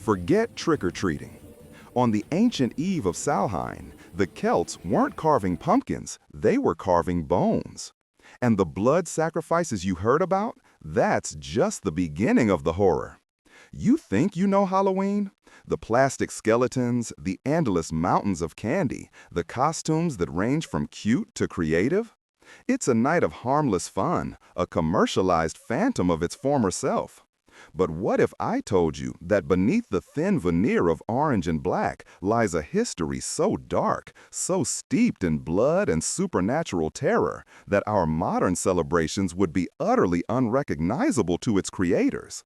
Forget trick-or-treating. On the ancient eve of Samhain, the Celts weren't carving pumpkins, they were carving bones. And the blood sacrifices you heard about? That's just the beginning of the horror. You think you know Halloween? The plastic skeletons, the endless mountains of candy, the costumes that range from cute to creative? It's a night of harmless fun, a commercialized phantom of its former self. But what if I told you that beneath the thin veneer of orange and black lies a history so dark, so steeped in blood and supernatural terror, that our modern celebrations would be utterly unrecognizable to its creators?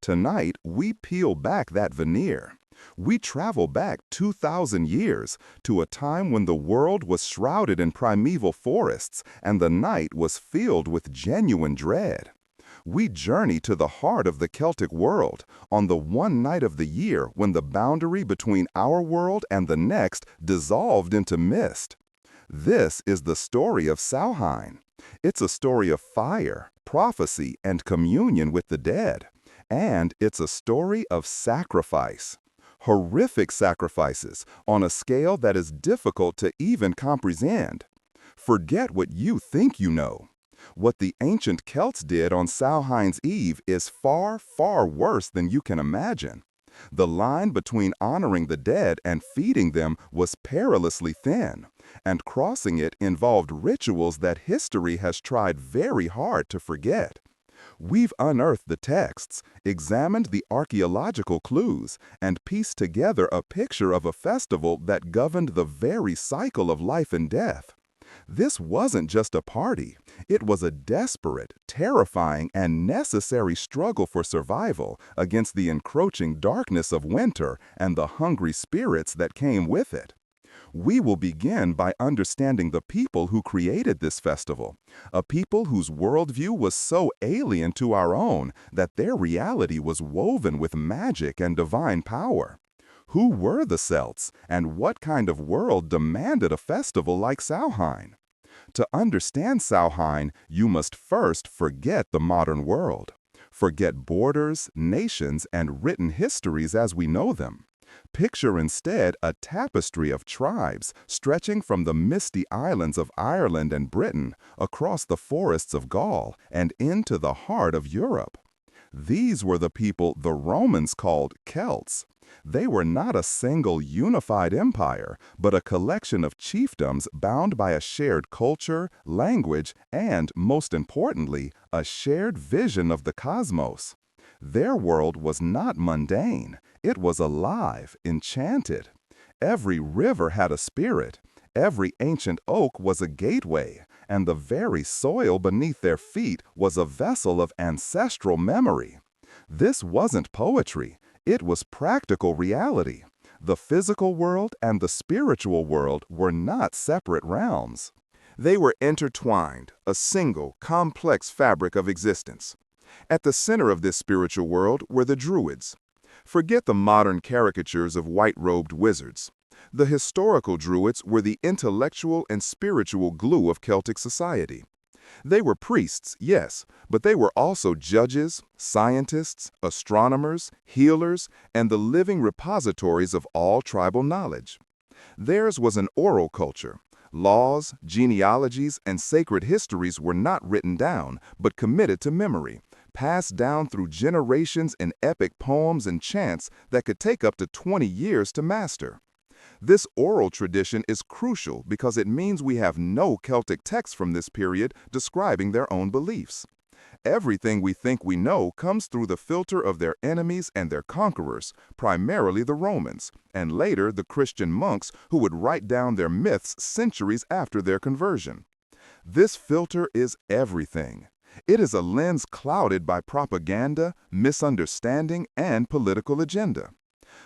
Tonight, we peel back that veneer. We travel back 2,000 years to a time when the world was shrouded in primeval forests and the night was filled with genuine dread. We journey to the heart of the Celtic world on the one night of the year when the boundary between our world and the next dissolved into mist. This is the story of Samhain. It's a story of fire, prophecy, and communion with the dead. And it's a story of sacrifice. Horrific sacrifices on a scale that is difficult to even comprehend. Forget what you think you know. What the ancient Celts did on Samhain's Eve is far, far worse than you can imagine. The line between honoring the dead and feeding them was perilously thin, and crossing it involved rituals that history has tried very hard to forget. We've unearthed the texts, examined the archaeological clues, and pieced together a picture of a festival that governed the very cycle of life and death. This wasn't just a party. It was a desperate, terrifying, and necessary struggle for survival against the encroaching darkness of winter and the hungry spirits that came with it. We will begin by understanding the people who created this festival, a people whose worldview was so alien to our own that their reality was woven with magic and divine power. Who were the Celts, and what kind of world demanded a festival like Samhain? To understand Samhain, you must first forget the modern world. Forget borders, nations, and written histories as we know them. Picture instead a tapestry of tribes stretching from the misty islands of Ireland and Britain across the forests of Gaul and into the heart of Europe. These were the people the Romans called Celts. They were not a single unified empire, but a collection of chiefdoms bound by a shared culture, language, and, most importantly, a shared vision of the cosmos. Their world was not mundane. It was alive, enchanted. Every river had a spirit. Every ancient oak was a gateway, and the very soil beneath their feet was a vessel of ancestral memory. This wasn't poetry. It was practical reality. The physical world and the spiritual world were not separate realms. They were intertwined, a single, complex fabric of existence. At the center of this spiritual world were the Druids. Forget the modern caricatures of white-robed wizards. The historical Druids were the intellectual and spiritual glue of Celtic society. They were priests, yes, but they were also judges, scientists, astronomers, healers, and the living repositories of all tribal knowledge. Theirs was an oral culture. Laws, genealogies, and sacred histories were not written down, but committed to memory, passed down through generations in epic poems and chants that could take up to 20 years to master. This oral tradition is crucial because it means we have no Celtic texts from this period describing their own beliefs. Everything we think we know comes through the filter of their enemies and their conquerors, primarily the Romans, and later the Christian monks who would write down their myths centuries after their conversion. This filter is everything. It is a lens clouded by propaganda, misunderstanding, and political agenda.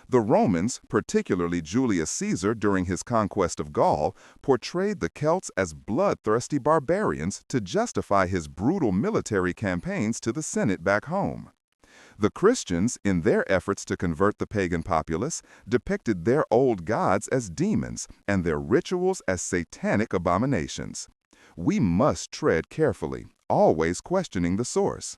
The Romans, particularly Julius Caesar during his conquest of Gaul, portrayed the Celts as bloodthirsty barbarians to justify his brutal military campaigns to the Senate back home. The Christians, in their efforts to convert the pagan populace, depicted their old gods as demons and their rituals as satanic abominations. We must tread carefully, always questioning the source.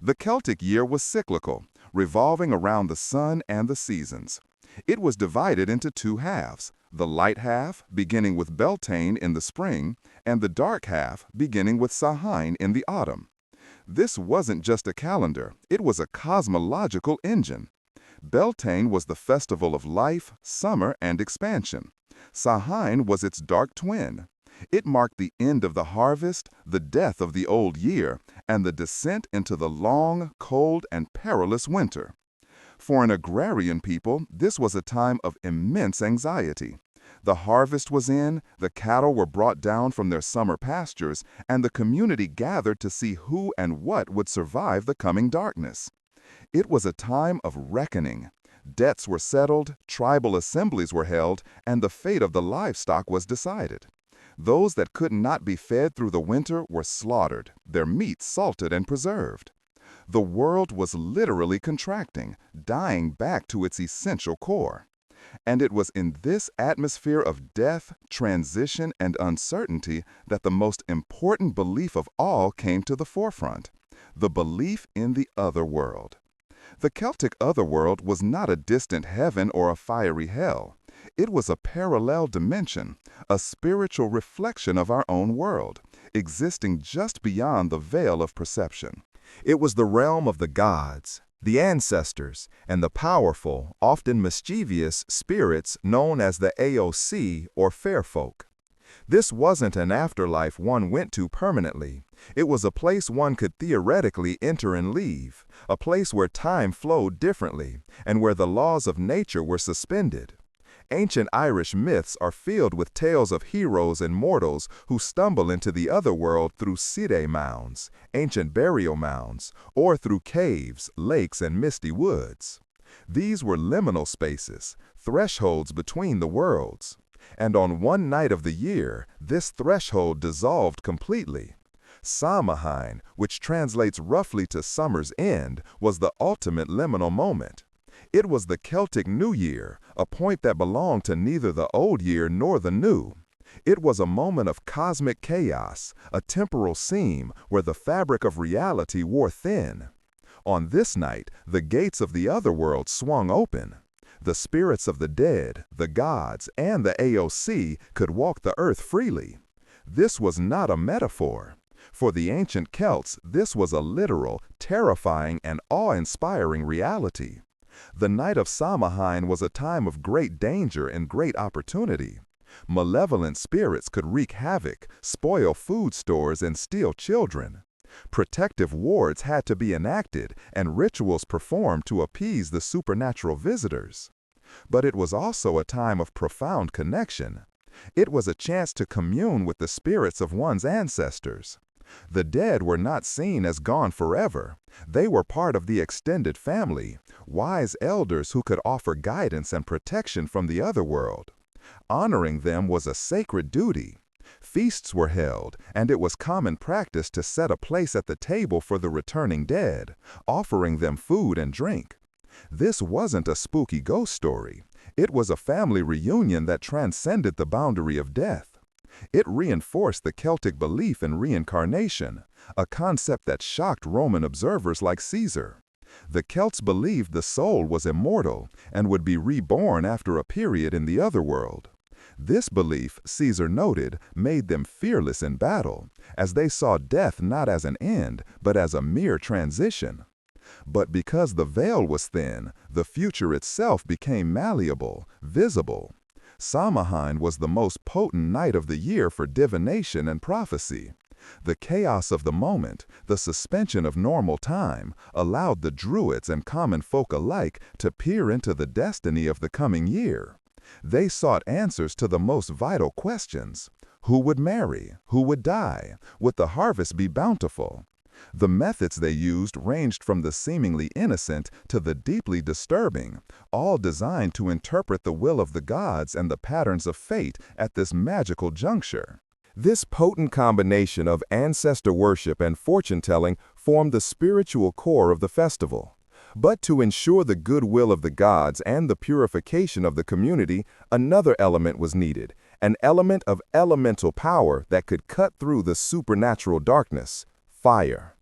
The Celtic year was cyclical, revolving around the sun and the seasons. It was divided into two halves, the light half beginning with Beltane in the spring, and the dark half beginning with Samhain in the autumn. This wasn't just a calendar, it was a cosmological engine. Beltane was the festival of life, summer, and expansion. Samhain was its dark twin. It marked the end of the harvest, the death of the old year, and the descent into the long, cold, and perilous winter. For an agrarian people, this was a time of immense anxiety. The harvest was in, the cattle were brought down from their summer pastures, and the community gathered to see who and what would survive the coming darkness. It was a time of reckoning. Debts were settled, tribal assemblies were held, and the fate of the livestock was decided. Those that could not be fed through the winter were slaughtered, their meat salted and preserved. The world was literally contracting, dying back to its essential core. And it was in this atmosphere of death, transition, and uncertainty that the most important belief of all came to the forefront: the belief in the other world. The Celtic otherworld was not a distant heaven or a fiery hell. It was a parallel dimension, a spiritual reflection of our own world, existing just beyond the veil of perception. It was the realm of the gods, the ancestors, and the powerful, often mischievous spirits known as the AOC or fair folk. This wasn't an afterlife one went to permanently. It was a place one could theoretically enter and leave, a place where time flowed differently, and where the laws of nature were suspended. Ancient Irish myths are filled with tales of heroes and mortals who stumble into the other world through side mounds, ancient burial mounds, or through caves, lakes, and misty woods. These were liminal spaces, thresholds between the worlds. And on one night of the year, this threshold dissolved completely. Samhain, which translates roughly to summer's end, was the ultimate liminal moment. It was the Celtic New Year, a point that belonged to neither the old year nor the new. It was a moment of cosmic chaos, a temporal seam where the fabric of reality wore thin. On this night, the gates of the other world swung open. The spirits of the dead, the gods, and the AOC could walk the earth freely. This was not a metaphor. For the ancient Celts, this was a literal, terrifying, and awe-inspiring reality. The night of Samhain was a time of great danger and great opportunity. Malevolent spirits could wreak havoc, spoil food stores, and steal children. Protective wards had to be enacted and rituals performed to appease the supernatural visitors. But it was also a time of profound connection. It was a chance to commune with the spirits of one's ancestors. The dead were not seen as gone forever. They were part of the extended family, wise elders who could offer guidance and protection from the other world. Honoring them was a sacred duty. Feasts were held, and it was common practice to set a place at the table for the returning dead, offering them food and drink. This wasn't a spooky ghost story. It was a family reunion that transcended the boundary of death. It reinforced the Celtic belief in reincarnation, a concept that shocked Roman observers like Caesar. The Celts believed the soul was immortal and would be reborn after a period in the other world. This belief, Caesar noted, made them fearless in battle, as they saw death not as an end, but as a mere transition. But because the veil was thin, the future itself became malleable, visible. Samhain was the most potent night of the year for divination and prophecy. The chaos of the moment, the suspension of normal time, allowed the Druids and common folk alike to peer into the destiny of the coming year. They sought answers to the most vital questions. Who would marry? Who would die? Would the harvest be bountiful? The methods they used ranged from the seemingly innocent to the deeply disturbing, all designed to interpret the will of the gods and the patterns of fate at this magical juncture. This potent combination of ancestor worship and fortune-telling formed the spiritual core of the festival. But to ensure the goodwill of the gods and the purification of the community, another element was needed, an element of elemental power that could cut through the supernatural darkness: fire.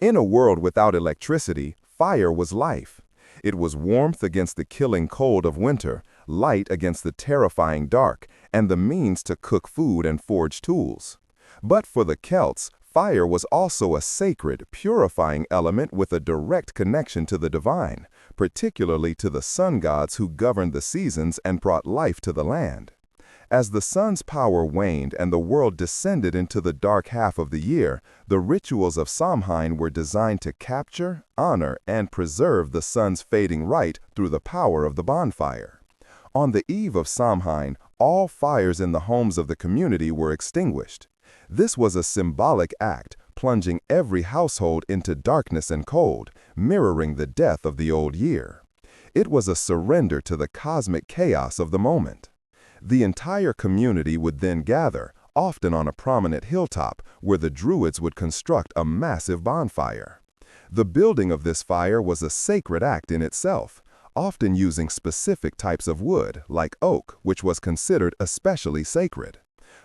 In a world without electricity, fire was life. It was warmth against the killing cold of winter, light against the terrifying dark, and the means to cook food and forge tools. But for the Celts, fire was also a sacred, purifying element with a direct connection to the divine, particularly to the sun gods who governed the seasons and brought life to the land. As the sun's power waned and the world descended into the dark half of the year, the rituals of Samhain were designed to capture, honor, and preserve the sun's fading light through the power of the bonfire. On the eve of Samhain, all fires in the homes of the community were extinguished. This was a symbolic act, plunging every household into darkness and cold, mirroring the death of the old year. It was a surrender to the cosmic chaos of the moment. The entire community would then gather, often on a prominent hilltop, where the Druids would construct a massive bonfire. The building of this fire was a sacred act in itself, often using specific types of wood, like oak, which was considered especially sacred.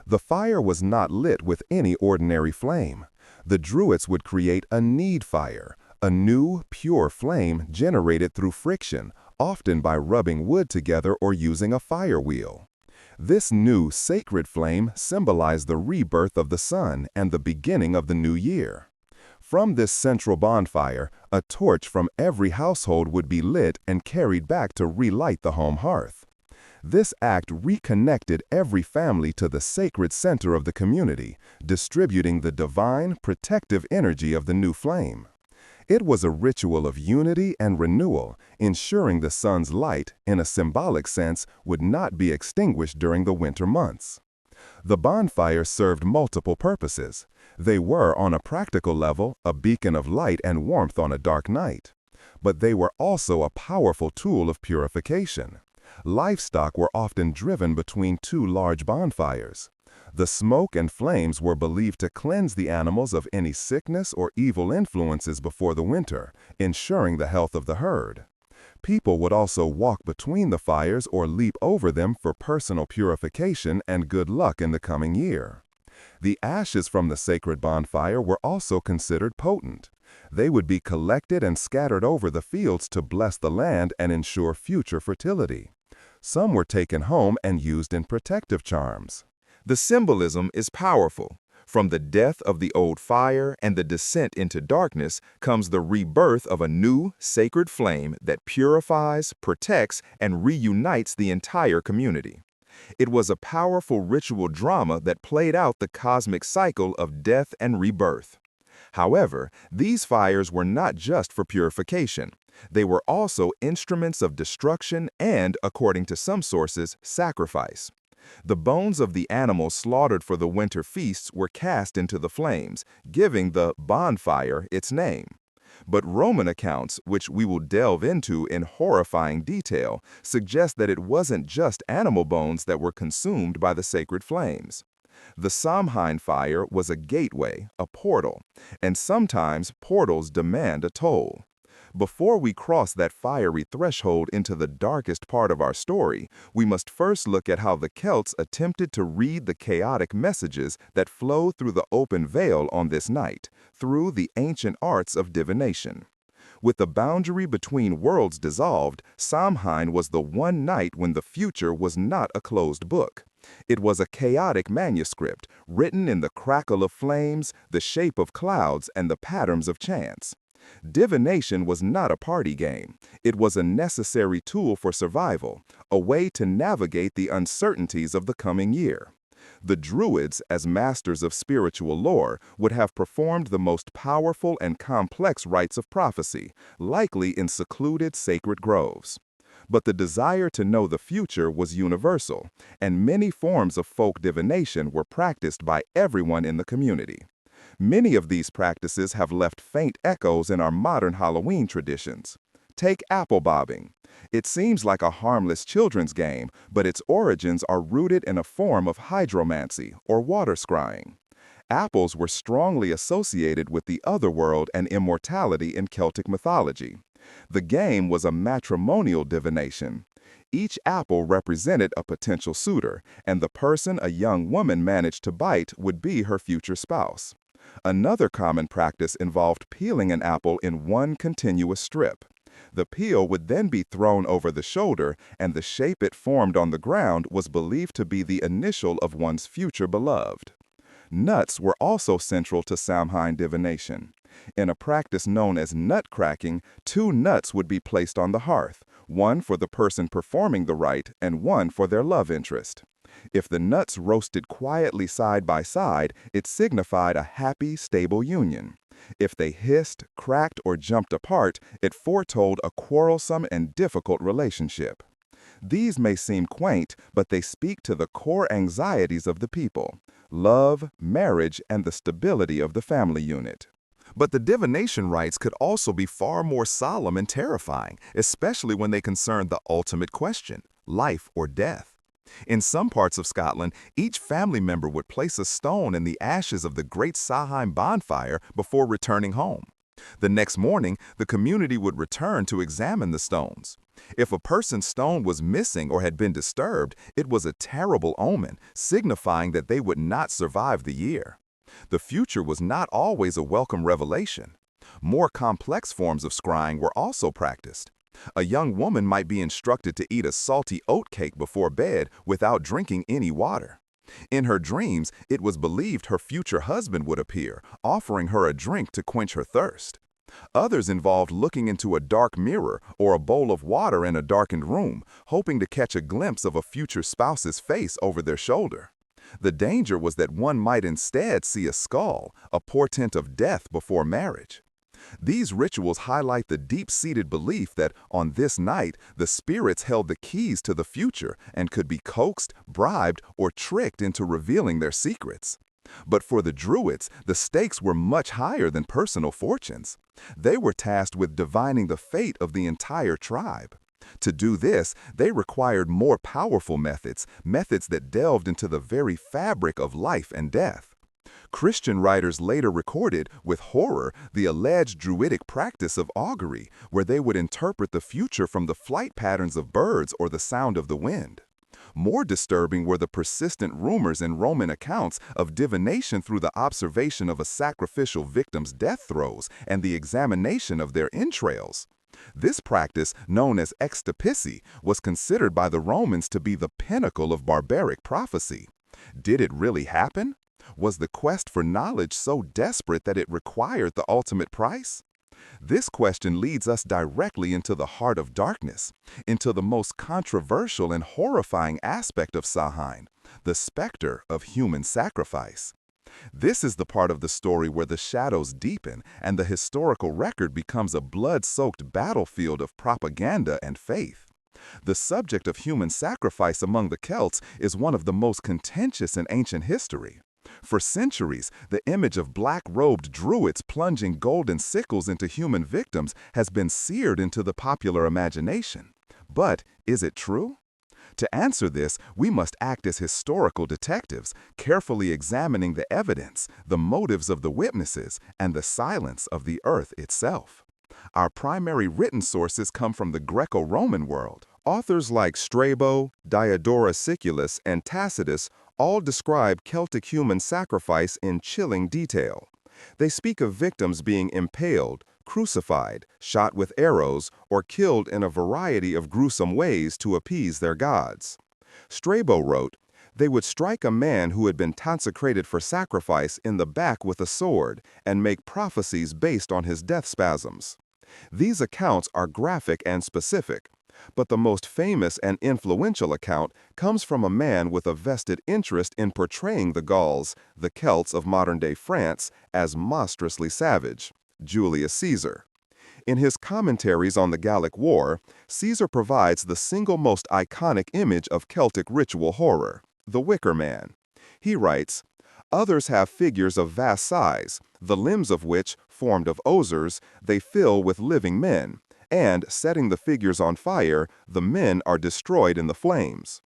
The fire was not lit with any ordinary flame. The Druids would create a need fire, a new, pure flame generated through friction, often by rubbing wood together or using a fire wheel. This new, sacred flame symbolized the rebirth of the sun and the beginning of the new year. From this central bonfire, a torch from every household would be lit and carried back to relight the home hearth. This act reconnected every family to the sacred center of the community, distributing the divine, protective energy of the new flame. It was a ritual of unity and renewal, ensuring the sun's light, in a symbolic sense, would not be extinguished during the winter months. The bonfire served multiple purposes. They were, on a practical level, a beacon of light and warmth on a dark night. But they were also a powerful tool of purification. Livestock were often driven between two large bonfires. The smoke and flames were believed to cleanse the animals of any sickness or evil influences before the winter, ensuring the health of the herd. People would also walk between the fires or leap over them for personal purification and good luck in the coming year. The ashes from the sacred bonfire were also considered potent. They would be collected and scattered over the fields to bless the land and ensure future fertility. Some were taken home and used in protective charms. The symbolism is powerful. From the death of the old fire and the descent into darkness comes the rebirth of a new, sacred flame that purifies, protects, and reunites the entire community. It was a powerful ritual drama that played out the cosmic cycle of death and rebirth. However, these fires were not just for purification. They were also instruments of destruction and, according to some sources, sacrifice. The bones of the animals slaughtered for the winter feasts were cast into the flames, giving the bonfire its name. But Roman accounts, which we will delve into in horrifying detail, suggest that it wasn't just animal bones that were consumed by the sacred flames. The Samhain fire was a gateway, a portal, and sometimes portals demand a toll. Before we cross that fiery threshold into the darkest part of our story, we must first look at how the Celts attempted to read the chaotic messages that flow through the open veil on this night, through the ancient arts of divination. With the boundary between worlds dissolved, Samhain was the one night when the future was not a closed book. It was a chaotic manuscript, written in the crackle of flames, the shape of clouds, and the patterns of chance. Divination was not a party game. It was a necessary tool for survival, a way to navigate the uncertainties of the coming year. The Druids, as masters of spiritual lore, would have performed the most powerful and complex rites of prophecy, likely in secluded sacred groves. But the desire to know the future was universal, and many forms of folk divination were practiced by everyone in the community. Many of these practices have left faint echoes in our modern Halloween traditions. Take apple bobbing. It seems like a harmless children's game, but its origins are rooted in a form of hydromancy, or water scrying. Apples were strongly associated with the otherworld and immortality in Celtic mythology. The game was a matrimonial divination. Each apple represented a potential suitor, and the person a young woman managed to bite would be her future spouse. Another common practice involved peeling an apple in one continuous strip. The peel would then be thrown over the shoulder, and the shape it formed on the ground was believed to be the initial of one's future beloved. Nuts were also central to Samhain divination. In a practice known as nut cracking, 2 nuts would be placed on the hearth, one for the person performing the rite and one for their love interest. If the nuts roasted quietly side by side, it signified a happy, stable union. If they hissed, cracked, or jumped apart, it foretold a quarrelsome and difficult relationship. These may seem quaint, but they speak to the core anxieties of the people: love, marriage, and the stability of the family unit. But the divination rites could also be far more solemn and terrifying, especially when they concerned the ultimate question: life or death. In some parts of Scotland, each family member would place a stone in the ashes of the great Samhain bonfire before returning home. The next morning, the community would return to examine the stones. If a person's stone was missing or had been disturbed, it was a terrible omen, signifying that they would not survive the year. The future was not always a welcome revelation. More complex forms of scrying were also practiced. A young woman might be instructed to eat a salty oat cake before bed without drinking any water. In her dreams, it was believed her future husband would appear, offering her a drink to quench her thirst. Others involved looking into a dark mirror or a bowl of water in a darkened room, hoping to catch a glimpse of a future spouse's face over their shoulder. The danger was that one might instead see a skull, a portent of death before marriage. These rituals highlight the deep-seated belief that on this night, the spirits held the keys to the future and could be coaxed, bribed, or tricked into revealing their secrets. But for the Druids, the stakes were much higher than personal fortunes. They were tasked with divining the fate of the entire tribe. To do this, they required more powerful methods that delved into the very fabric of life and death. Christian writers later recorded, with horror, the alleged Druidic practice of augury, where they would interpret the future from the flight patterns of birds or the sound of the wind. More disturbing were the persistent rumors in Roman accounts of divination through the observation of a sacrificial victim's death throes and the examination of their entrails. This practice, known as extapicy, was considered by the Romans to be the pinnacle of barbaric prophecy. Did it really happen? Was the quest for knowledge so desperate that it required the ultimate price? This question leads us directly into the heart of darkness, into the most controversial and horrifying aspect of Samhain, the specter of human sacrifice. This is the part of the story where the shadows deepen and the historical record becomes a blood-soaked battlefield of propaganda and faith. The subject of human sacrifice among the Celts is one of the most contentious in ancient history. For centuries, the image of black-robed druids plunging golden sickles into human victims has been seared into the popular imagination. But is it true? To answer this, we must act as historical detectives, carefully examining the evidence, the motives of the witnesses, and the silence of the earth itself. Our primary written sources come from the Greco-Roman world. Authors like Strabo, Diodorus Siculus, and Tacitus all describe Celtic human sacrifice in chilling detail. They speak of victims being impaled, crucified, shot with arrows, or killed in a variety of gruesome ways to appease their gods. Strabo wrote, "They would strike a man who had been consecrated for sacrifice in the back with a sword and make prophecies based on his death spasms." These accounts are graphic and specific, but the most famous and influential account comes from a man with a vested interest in portraying the Gauls, the Celts of modern-day France, as monstrously savage: Julius Caesar. In his commentaries on the Gallic War, Caesar provides the single most iconic image of Celtic ritual horror: the Wicker Man. He writes, "Others have figures of vast size, the limbs of which, formed of osiers, they fill with living men, and, setting the figures on fire, the men are destroyed in the flames."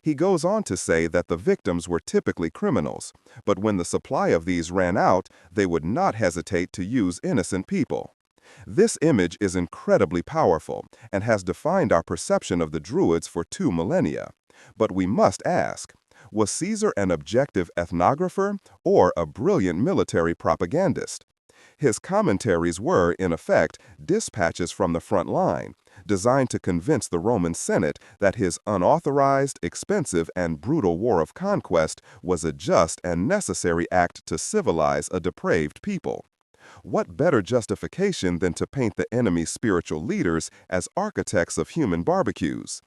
He goes on to say that the victims were typically criminals, but when the supply of these ran out, they would not hesitate to use innocent people. This image is incredibly powerful and has defined our perception of the Druids for 2 millennia. But we must ask, was Caesar an objective ethnographer or a brilliant military propagandist? His commentaries were, in effect, dispatches from the front line, designed to convince the Roman Senate that his unauthorized, expensive, and brutal war of conquest was a just and necessary act to civilize a depraved people. What better justification than to paint the enemy's spiritual leaders as architects of human barbecues?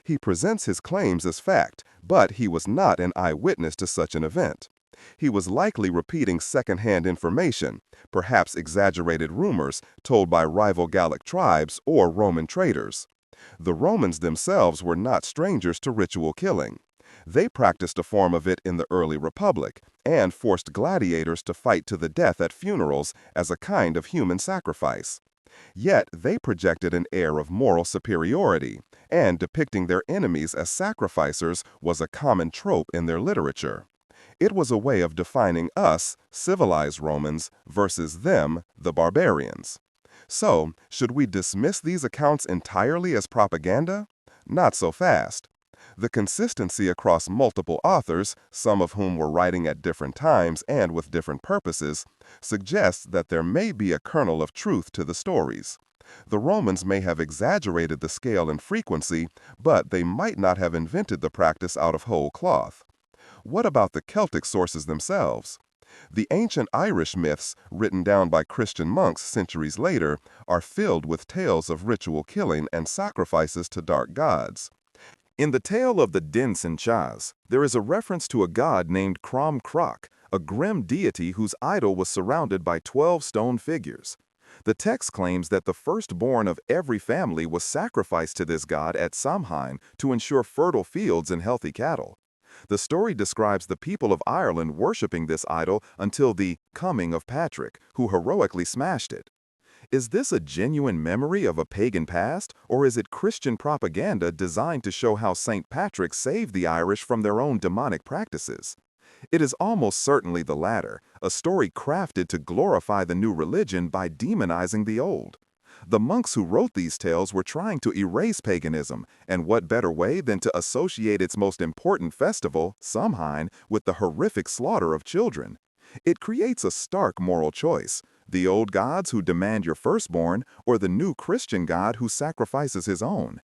He presents his claims as fact, but he was not an eyewitness to such an event. He was likely repeating second-hand information, perhaps exaggerated rumors told by rival Gallic tribes or Roman traders. The Romans themselves were not strangers to ritual killing. They practiced a form of it in the early Republic and forced gladiators to fight to the death at funerals as a kind of human sacrifice. Yet they projected an air of moral superiority, and depicting their enemies as sacrificers was a common trope in their literature. It was a way of defining us, civilized Romans, versus them, the barbarians. So, should we dismiss these accounts entirely as propaganda? Not so fast. The consistency across multiple authors, some of whom were writing at different times and with different purposes, suggests that there may be a kernel of truth to the stories. The Romans may have exaggerated the scale and frequency, but they might not have invented the practice out of whole cloth. What about the Celtic sources themselves? The ancient Irish myths, written down by Christian monks centuries later, are filled with tales of ritual killing and sacrifices to dark gods. In the tale of the Dins and Chas, there is a reference to a god named Crom Croc, a grim deity whose idol was surrounded by 12 stone figures. The text claims that the firstborn of every family was sacrificed to this god at Samhain to ensure fertile fields and healthy cattle. The story describes the people of Ireland worshipping this idol until the coming of Patrick, who heroically smashed it. Is this a genuine memory of a pagan past, or is it Christian propaganda designed to show how St. Patrick saved the Irish from their own demonic practices? It is almost certainly the latter, a story crafted to glorify the new religion by demonizing the old. The monks who wrote these tales were trying to erase paganism, and what better way than to associate its most important festival, Samhain, with the horrific slaughter of children? It creates a stark moral choice: the old gods who demand your firstborn, or the new Christian God who sacrifices his own.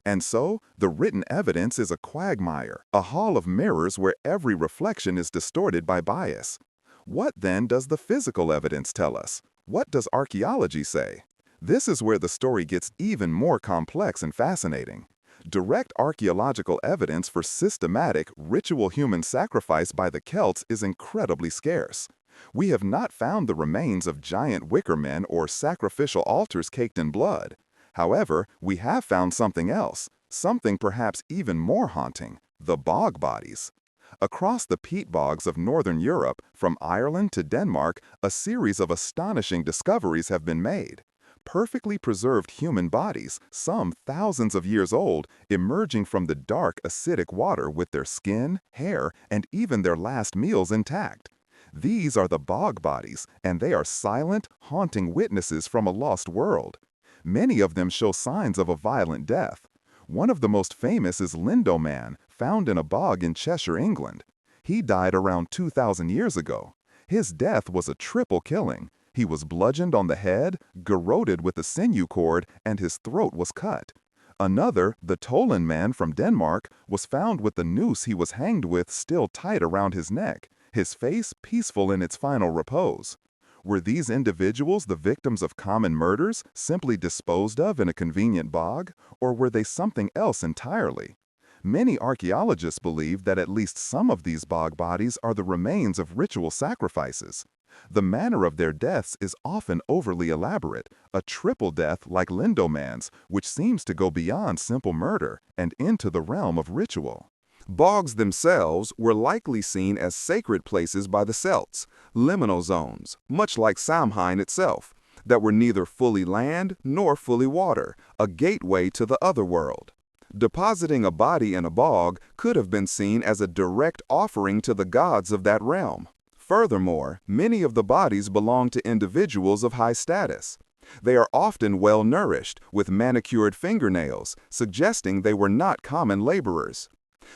And so, the written evidence is a quagmire, a hall of mirrors where every reflection is distorted by bias. What then does the physical evidence tell us? What does archaeology say? This is where the story gets even more complex and fascinating. Direct archaeological evidence for systematic, ritual human sacrifice by the Celts is incredibly scarce. We have not found the remains of giant wicker men or sacrificial altars caked in blood. However, we have found something else, something perhaps even more haunting: the bog bodies. Across the peat bogs of northern Europe, from Ireland to Denmark, a series of astonishing discoveries have been made. Perfectly preserved human bodies, some thousands of years old, emerging from the dark, acidic water with their skin, hair, and even their last meals intact. These are the bog bodies, and they are silent, haunting witnesses from a lost world. Many of them show signs of a violent death. One of the most famous is Lindo Man, found in a bog in Cheshire, England. He died around 2,000 years ago. His death was a triple killing. He was bludgeoned on the head, garroted with a sinew cord, and his throat was cut. Another, the Tolen Man from Denmark, was found with the noose he was hanged with still tight around his neck, his face peaceful in its final repose. Were these individuals the victims of common murders, simply disposed of in a convenient bog, or were they something else entirely? Many archaeologists believe that at least some of these bog bodies are the remains of ritual sacrifices. The manner of their deaths is often overly elaborate, a triple death like Lindo Man's, which seems to go beyond simple murder and into the realm of ritual. Bogs themselves were likely seen as sacred places by the Celts, liminal zones, much like Samhain itself, that were neither fully land nor fully water, a gateway to the other world. Depositing a body in a bog could have been seen as a direct offering to the gods of that realm. Furthermore, many of the bodies belong to individuals of high status. They are often well-nourished, with manicured fingernails, suggesting they were not common laborers.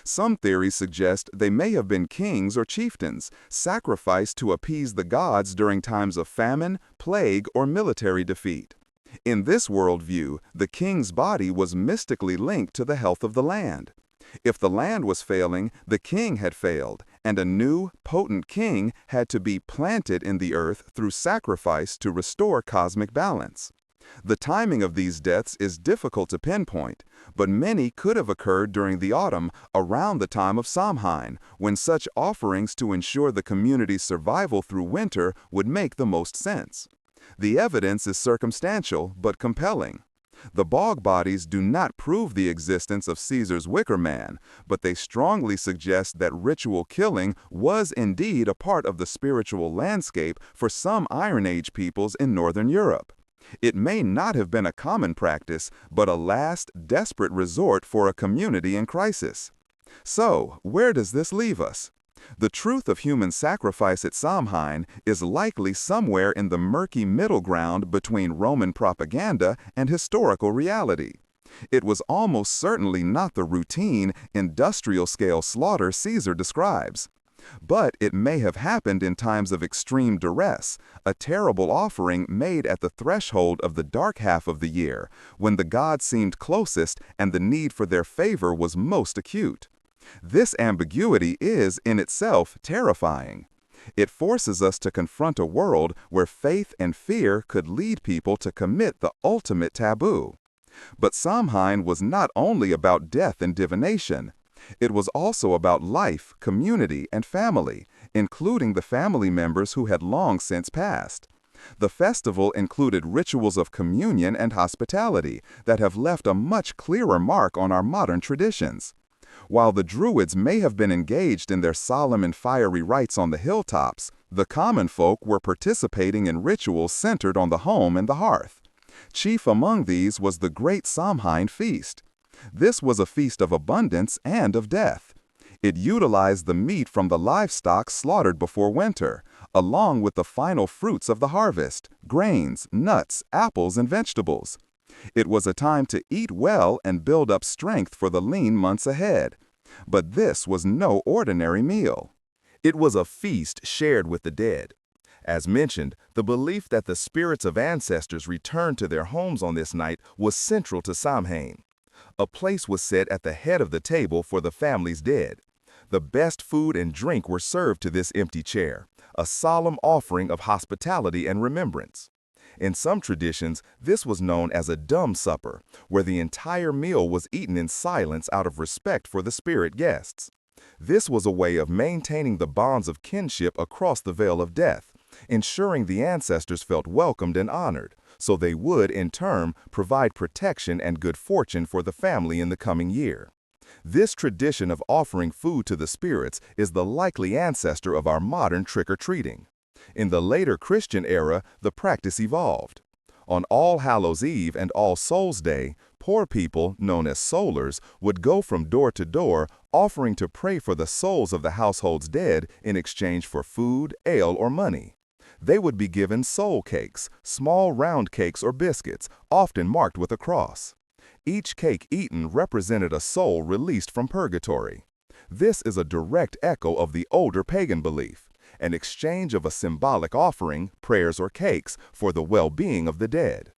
Some theories suggest they may have been kings or chieftains, sacrificed to appease the gods during times of famine, plague, or military defeat. In this worldview, the king's body was mystically linked to the health of the land. If the land was failing, the king had failed, and a new, potent king had to be planted in the earth through sacrifice to restore cosmic balance. The timing of these deaths is difficult to pinpoint, but many could have occurred during the autumn around the time of Samhain, when such offerings to ensure the community's survival through winter would make the most sense. The evidence is circumstantial but compelling. The bog bodies do not prove the existence of Caesar's Wicker Man, but they strongly suggest that ritual killing was indeed a part of the spiritual landscape for some Iron Age peoples in Northern Europe. It may not have been a common practice, but a last, desperate resort for a community in crisis. So, where does this leave us? The truth of human sacrifice at Samhain is likely somewhere in the murky middle ground between Roman propaganda and historical reality. It was almost certainly not the routine, industrial-scale slaughter Caesar describes. But it may have happened in times of extreme duress, a terrible offering made at the threshold of the dark half of the year, when the gods seemed closest and the need for their favor was most acute. This ambiguity is, in itself, terrifying. It forces us to confront a world where faith and fear could lead people to commit the ultimate taboo. But Samhain was not only about death and divination. It was also about life, community, and family, including the family members who had long since passed. The festival included rituals of communion and hospitality that have left a much clearer mark on our modern traditions. While the Druids may have been engaged in their solemn and fiery rites on the hilltops, the common folk were participating in rituals centered on the home and the hearth. Chief among these was the Great Samhain Feast. This was a feast of abundance and of death. It utilized the meat from the livestock slaughtered before winter, along with the final fruits of the harvest, grains, nuts, apples, and vegetables. It was a time to eat well and build up strength for the lean months ahead. But this was no ordinary meal. It was a feast shared with the dead. As mentioned, the belief that the spirits of ancestors returned to their homes on this night was central to Samhain. A place was set at the head of the table for the family's dead. The best food and drink were served to this empty chair, a solemn offering of hospitality and remembrance. In some traditions, this was known as a dumb supper, where the entire meal was eaten in silence out of respect for the spirit guests. This was a way of maintaining the bonds of kinship across the veil of death, ensuring the ancestors felt welcomed and honored, so they would, in turn, provide protection and good fortune for the family in the coming year. This tradition of offering food to the spirits is the likely ancestor of our modern trick-or-treating. In the later Christian era, the practice evolved. On All Hallows Eve and All Souls Day, poor people, known as soulers, would go from door to door, offering to pray for the souls of the household's dead in exchange for food, ale, or money. They would be given soul cakes, small round cakes or biscuits, often marked with a cross. Each cake eaten represented a soul released from purgatory. This is a direct echo of the older pagan belief, an exchange of a symbolic offering, prayers or cakes, for the well-being of the dead.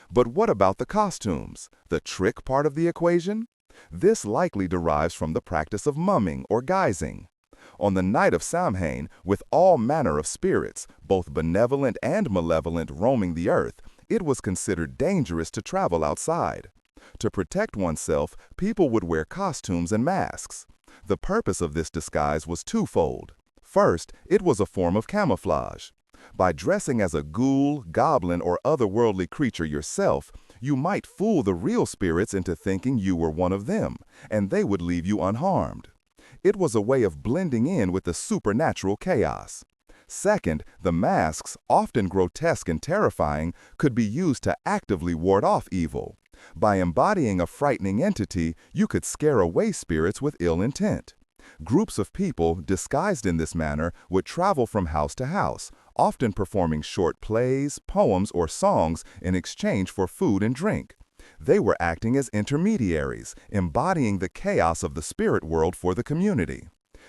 But what about the costumes, the trick part of the equation? This likely derives from the practice of mumming or guising. On the night of Samhain, with all manner of spirits, both benevolent and malevolent, roaming the earth, it was considered dangerous to travel outside. To protect oneself, people would wear costumes and masks. The purpose of this disguise was twofold. First, it was a form of camouflage. By dressing as a ghoul, goblin, or otherworldly creature yourself, you might fool the real spirits into thinking you were one of them, and they would leave you unharmed. It was a way of blending in with the supernatural chaos. Second, the masks, often grotesque and terrifying, could be used to actively ward off evil. By embodying a frightening entity, you could scare away spirits with ill intent. Groups of people, disguised in this manner, would travel from house to house, often performing short plays, poems, or songs in exchange for food and drink. They were acting as intermediaries, embodying the chaos of the spirit world for the community.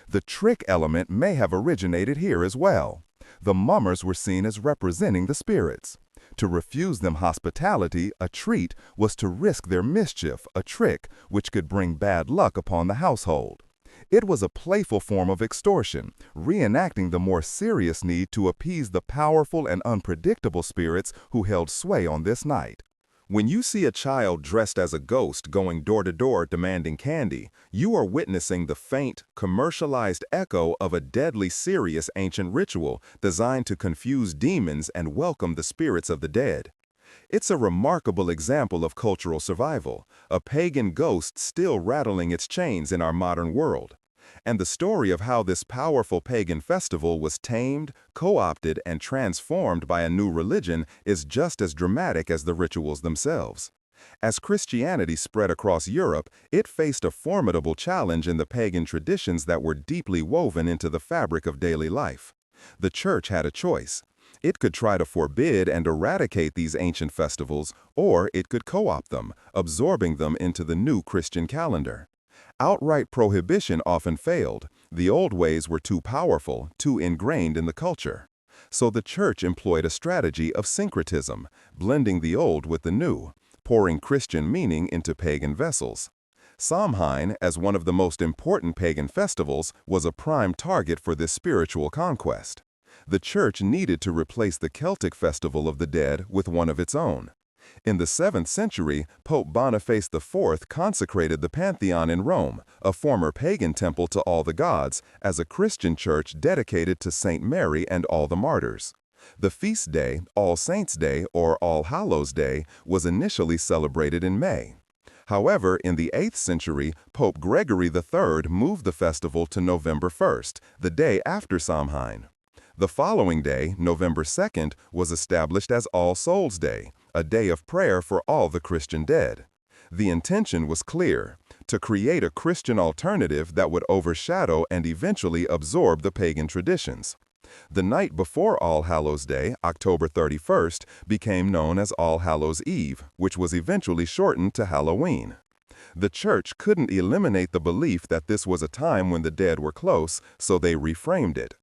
The trick element may have originated here as well. The mummers were seen as representing the spirits. To refuse them hospitality, a treat, was to risk their mischief, a trick, which could bring bad luck upon the household. It was a playful form of extortion, reenacting the more serious need to appease the powerful and unpredictable spirits who held sway on this night. When you see a child dressed as a ghost going door to door demanding candy, you are witnessing the faint, commercialized echo of a deadly serious ancient ritual designed to confuse demons and welcome the spirits of the dead. It's a remarkable example of cultural survival, a pagan ghost still rattling its chains in our modern world. And the story of how this powerful pagan festival was tamed, co-opted, and transformed by a new religion is just as dramatic as the rituals themselves. As Christianity spread across Europe, it faced a formidable challenge in the pagan traditions that were deeply woven into the fabric of daily life. The church had a choice. It could try to forbid and eradicate these ancient festivals, or it could co-opt them, absorbing them into the new Christian calendar. Outright prohibition often failed. The old ways were too powerful, too ingrained in the culture. So the church employed a strategy of syncretism, blending the old with the new, pouring Christian meaning into pagan vessels. Samhain, as one of the most important pagan festivals, was a prime target for this spiritual conquest. The church needed to replace the Celtic festival of the dead with one of its own. In the 7th century, Pope Boniface IV consecrated the Pantheon in Rome, a former pagan temple to all the gods, as a Christian church dedicated to Saint Mary and all the martyrs. The feast day, All Saints' Day or All Hallows' Day, was initially celebrated in May. However, in the 8th century, Pope Gregory III moved the festival to November 1st, the day after Samhain. The following day, November 2nd, was established as All Souls' Day, a day of prayer for all the Christian dead. The intention was clear: to create a Christian alternative that would overshadow and eventually absorb the pagan traditions. The night before All Hallows' Day, October 31st, became known as All Hallows' Eve, which was eventually shortened to Halloween. The church couldn't eliminate the belief that this was a time when the dead were close, so they reframed it.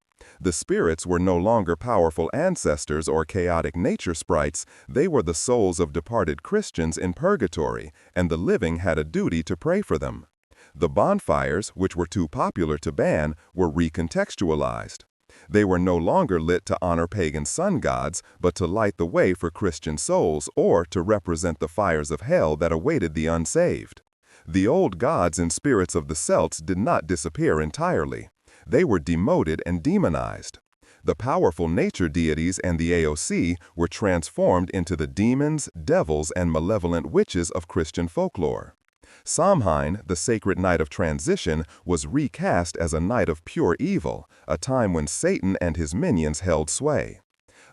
The spirits were no longer powerful ancestors or chaotic nature sprites. They were the souls of departed Christians in purgatory, and the living had a duty to pray for them. The bonfires, which were too popular to ban, were recontextualized. They were no longer lit to honor pagan sun gods, but to light the way for Christian souls or to represent the fires of hell that awaited the unsaved. The old gods and spirits of the Celts did not disappear entirely. They were demoted and demonized. The powerful nature deities and the AOC were transformed into the demons, devils, and malevolent witches of Christian folklore. Samhain, the sacred night of transition, was recast as a night of pure evil, a time when Satan and his minions held sway.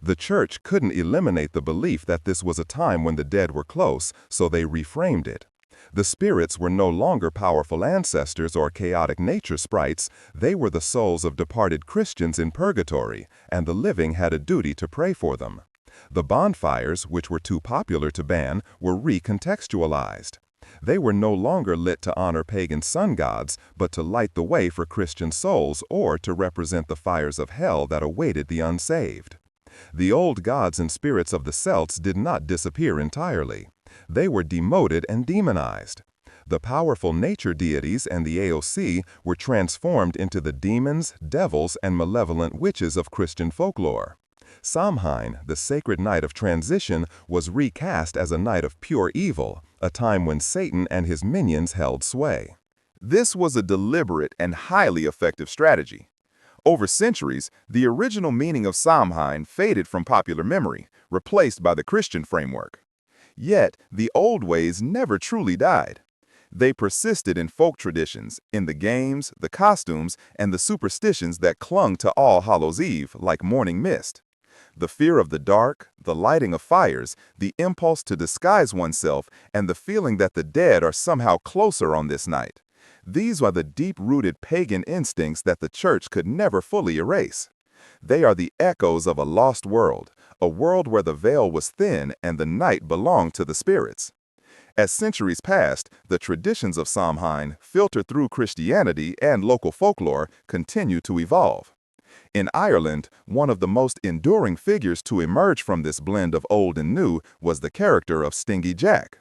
The church couldn't eliminate the belief that this was a time when the dead were close, so they reframed it. The spirits were no longer powerful ancestors or chaotic nature sprites. They were the souls of departed Christians in purgatory, and the living had a duty to pray for them. The bonfires, which were too popular to ban, were recontextualized. They were no longer lit to honor pagan sun gods, but to light the way for Christian souls or to represent the fires of hell that awaited the unsaved. The old gods and spirits of the Celts did not disappear entirely. They were demoted and demonized. The powerful nature deities and the AOC were transformed into the demons, devils, and malevolent witches of Christian folklore. Samhain, the sacred night of transition, was recast as a night of pure evil, a time when Satan and his minions held sway. This was a deliberate and highly effective strategy. Over centuries, the original meaning of Samhain faded from popular memory, replaced by the Christian framework. Yet, the old ways never truly died. They persisted in folk traditions, in the games, the costumes, and the superstitions that clung to All Hallows Eve like morning mist. The fear of the dark, the lighting of fires, the impulse to disguise oneself, and the feeling that the dead are somehow closer on this night. These are the deep-rooted pagan instincts that the church could never fully erase. They are the echoes of a lost world, a world where the veil was thin and the night belonged to the spirits. As centuries passed, the traditions of Samhain, filtered through Christianity and local folklore, continue to evolve. In Ireland, one of the most enduring figures to emerge from this blend of old and new was the character of Stingy Jack.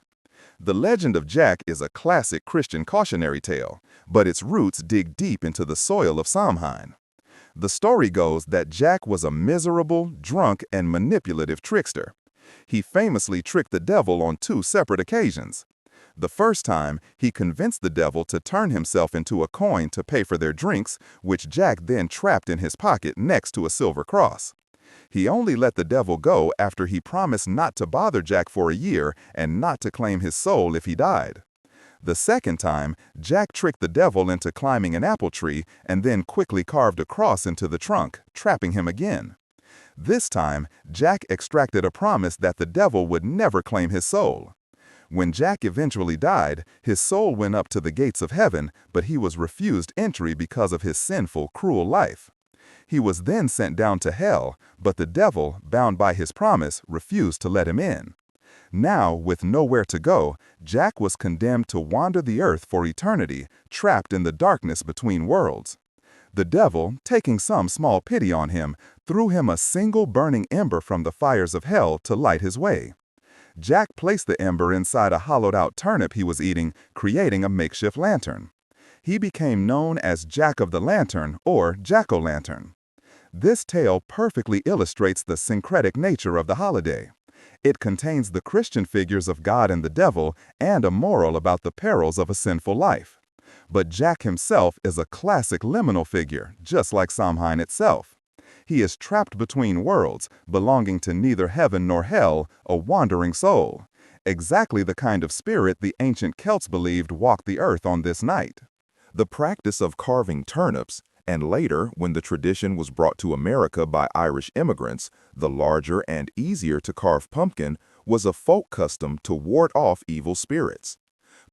The legend of Jack is a classic Christian cautionary tale, but its roots dig deep into the soil of Samhain. The story goes that Jack was a miserable, drunk, and manipulative trickster. He famously tricked the devil on 2 separate occasions. The first time, he convinced the devil to turn himself into a coin to pay for their drinks, which Jack then trapped in his pocket next to a silver cross. He only let the devil go after he promised not to bother Jack for a year and not to claim his soul if he died. The second time, Jack tricked the devil into climbing an apple tree and then quickly carved a cross into the trunk, trapping him again. This time, Jack extracted a promise that the devil would never claim his soul. When Jack eventually died, his soul went up to the gates of heaven, but he was refused entry because of his sinful, cruel life. He was then sent down to hell, but the devil, bound by his promise, refused to let him in. Now, with nowhere to go, Jack was condemned to wander the earth for eternity, trapped in the darkness between worlds. The devil, taking some small pity on him, threw him a single burning ember from the fires of hell to light his way. Jack placed the ember inside a hollowed-out turnip he was eating, creating a makeshift lantern. He became known as Jack of the Lantern or Jack-o'-lantern. This tale perfectly illustrates the syncretic nature of the holiday. It contains the Christian figures of God and the devil and a moral about the perils of a sinful life. But Jack himself is a classic liminal figure, just like Samhain itself. He is trapped between worlds, belonging to neither heaven nor hell, a wandering soul. Exactly the kind of spirit the ancient Celts believed walked the earth on this night. The practice of carving turnips, and later, when the tradition was brought to America by Irish immigrants, the larger and easier to carve pumpkin was a folk custom to ward off evil spirits.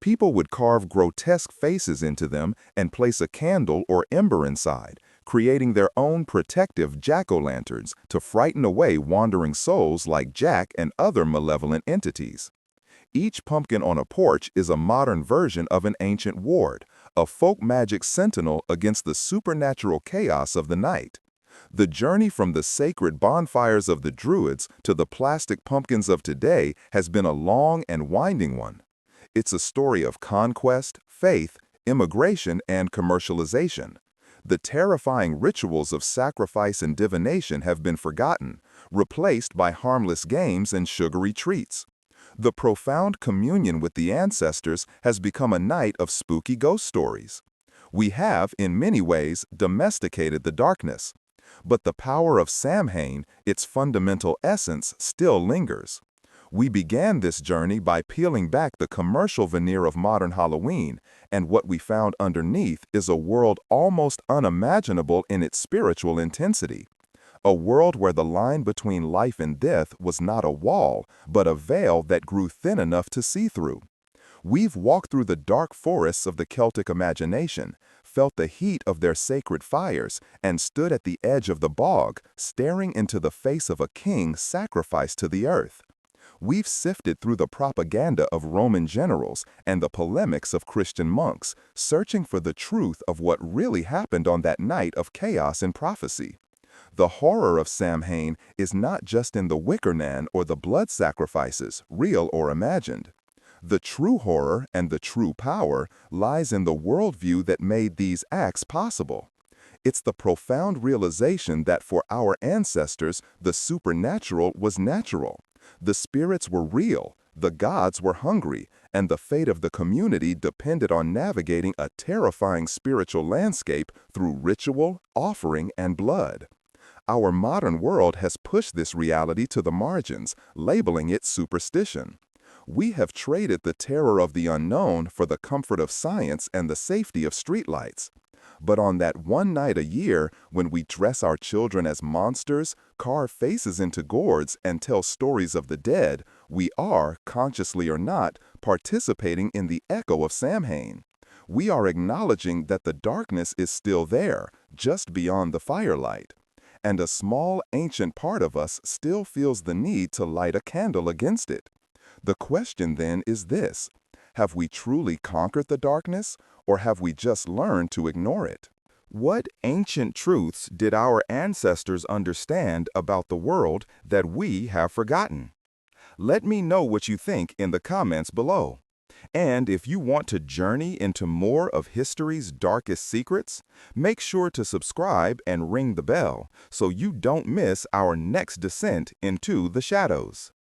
People would carve grotesque faces into them and place a candle or ember inside, creating their own protective jack-o'-lanterns to frighten away wandering souls like Jack and other malevolent entities. Each pumpkin on a porch is a modern version of an ancient ward, a folk magic sentinel against the supernatural chaos of the night. The journey from the sacred bonfires of the Druids to the plastic pumpkins of today has been a long and winding one. It's a story of conquest, faith, immigration, and commercialization. The terrifying rituals of sacrifice and divination have been forgotten, replaced by harmless games and sugary treats. The profound communion with the ancestors has become a night of spooky ghost stories. We have, in many ways, domesticated the darkness. But the power of Samhain, its fundamental essence, still lingers. We began this journey by peeling back the commercial veneer of modern Halloween, and what we found underneath is a world almost unimaginable in its spiritual intensity. A world where the line between life and death was not a wall, but a veil that grew thin enough to see through. We've walked through the dark forests of the Celtic imagination, felt the heat of their sacred fires, and stood at the edge of the bog, staring into the face of a king sacrificed to the earth. We've sifted through the propaganda of Roman generals and the polemics of Christian monks, searching for the truth of what really happened on that night of chaos and prophecy. The horror of Samhain is not just in the Wicker Man or the blood sacrifices, real or imagined. The true horror and the true power lies in the worldview that made these acts possible. It's the profound realization that for our ancestors, the supernatural was natural. The spirits were real, the gods were hungry, and the fate of the community depended on navigating a terrifying spiritual landscape through ritual, offering, and blood. Our modern world has pushed this reality to the margins, labeling it superstition. We have traded the terror of the unknown for the comfort of science and the safety of streetlights. But on that one night a year, when we dress our children as monsters, carve faces into gourds, and tell stories of the dead, we are, consciously or not, participating in the echo of Samhain. We are acknowledging that the darkness is still there, just beyond the firelight. And a small, ancient part of us still feels the need to light a candle against it. The question then is this: have we truly conquered the darkness, or have we just learned to ignore it? What ancient truths did our ancestors understand about the world that we have forgotten? Let me know what you think in the comments below. And if you want to journey into more of history's darkest secrets, make sure to subscribe and ring the bell so you don't miss our next descent into the shadows.